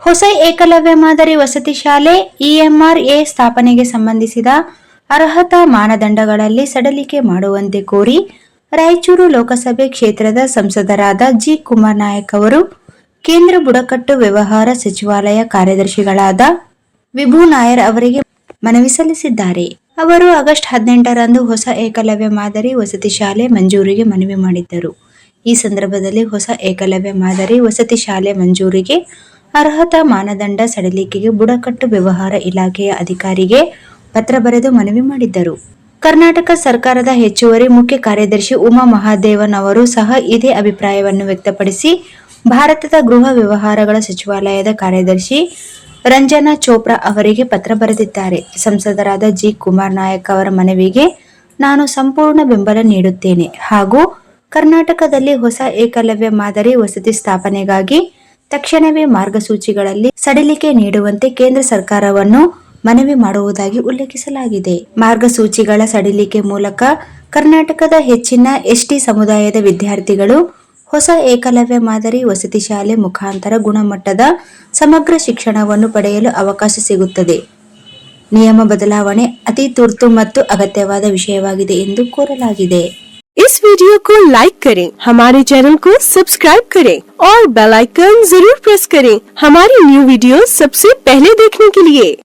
ಹೊಸ ಏಕಲವ್ಯ ಮಾದರಿ ವಸತಿ ಶಾಲೆ ಇಎಂಆರ್ಎ ಸ್ಥಾಪನೆಗೆ ಸಂಬಂಧಿಸಿದ ಅರ್ಹತಾ ಮಾನದಂಡಗಳಲ್ಲಿ ಸಡಿಲಿಕೆ ಮಾಡುವಂತೆ ಕೋರಿ ರಾಯಚೂರು ಲೋಕಸಭೆ ಕ್ಷೇತ್ರದ ಸಂಸದರಾದ ಜಿ. ಕುಮಾರ್ ನಾಯಕ್ ಅವರು ಕೇಂದ್ರ ಬುಡಕಟ್ಟು ವ್ಯವಹಾರ ಸಚಿವಾಲಯ ಕಾರ್ಯದರ್ಶಿಗಳಾದ ವಿಭು ನಾಯರ್ ಅವರಿಗೆ ಮನವಿ ಸಲ್ಲಿಸಿದ್ದಾರೆ. ಅವರು ಆಗಸ್ಟ್ 18ರಂದು ಹೊಸ ಏಕಲವ್ಯ ಮಾದರಿ ವಸತಿ ಶಾಲೆ ಮಂಜೂರಿಗೆ ಮನವಿ ಮಾಡಿದ್ದರು. ಈ ಸಂದರ್ಭದಲ್ಲಿ ಹೊಸ ಏಕಲವ್ಯ ಮಾದರಿ ವಸತಿ ಶಾಲೆ ಮಂಜೂರಿಗೆ ಅರ್ಹತಾ ಮಾನದಂಡ ಸಡಿಲಿಕೆಗೆ ಬುಡಕಟ್ಟು ವ್ಯವಹಾರ ಇಲಾಖೆಯ ಅಧಿಕಾರಿಗೆ ಪತ್ರ ಬರೆದು ಮನವಿ ಮಾಡಿದ್ದರು. ಕರ್ನಾಟಕ ಸರ್ಕಾರದ ಹೆಚ್ಚುವರಿ ಮುಖ್ಯ ಕಾರ್ಯದರ್ಶಿ ಉಮಾ ಮಹಾದೇವನ್ ಅವರು ಸಹ ಇದೇ ಅಭಿಪ್ರಾಯವನ್ನು ವ್ಯಕ್ತಪಡಿಸಿ ಭಾರತದ ಗೃಹ ವ್ಯವಹಾರಗಳ ಸಚಿವಾಲಯದ ಕಾರ್ಯದರ್ಶಿ ರಂಜನಾ ಚೋಪ್ರಾ ಅವರಿಗೆ ಪತ್ರ ಬರೆದಿದ್ದಾರೆ. ಸಂಸದರಾದ ಜಿ. ಕುಮಾರ್ ನಾಯಕ್ ಅವರ ಮನವಿಗೆ ನಾನು ಸಂಪೂರ್ಣ ಬೆಂಬಲ ನೀಡುತ್ತೇನೆ ಹಾಗೂ ಕರ್ನಾಟಕದಲ್ಲಿ ಹೊಸ ಏಕಲವ್ಯ ಮಾದರಿ ವಸತಿ ಸ್ಥಾಪನೆಗಾಗಿ ತಕ್ಷಣವೇ ಮಾರ್ಗಸೂಚಿಗಳಲ್ಲಿ ಸಡಿಲಿಕೆ ನೀಡುವಂತೆ ಕೇಂದ್ರ ಸರ್ಕಾರವನ್ನು ಮನವಿ ಮಾಡುವುದಾಗಿ ಉಲ್ಲೇಖಿಸಲಾಗಿದೆ. ಮಾರ್ಗಸೂಚಿಗಳ ಸಡಿಲಿಕೆ ಮೂಲಕ ಕರ್ನಾಟಕದ ಹೆಚ್ಚಿನ ಎಸ್ಟಿ ಸಮುದಾಯದ ವಿದ್ಯಾರ್ಥಿಗಳು ಹೊಸ ಏಕಲವ್ಯ ಮಾದರಿ ವಸತಿ ಶಾಲೆ ಮುಖಾಂತರ ಗುಣಮಟ್ಟದ ಸಮಗ್ರ ಶಿಕ್ಷಣವನ್ನು ಪಡೆಯಲು ಅವಕಾಶ ಸಿಗುತ್ತದೆ. ನಿಯಮ ಬದಲಾವಣೆ ಅತಿ ತುರ್ತು ಮತ್ತು ಅಗತ್ಯವಾದ ವಿಷಯವಾಗಿದೆ ಎಂದು ಕೋರಲಾಗಿದೆ. इस वीडियो को लाइक करें, हमारे चैनल को सब्सक्राइब करें और बेल आइकन जरूर प्रेस करें हमारी न्यू वीडियो सबसे पहले देखने के लिए।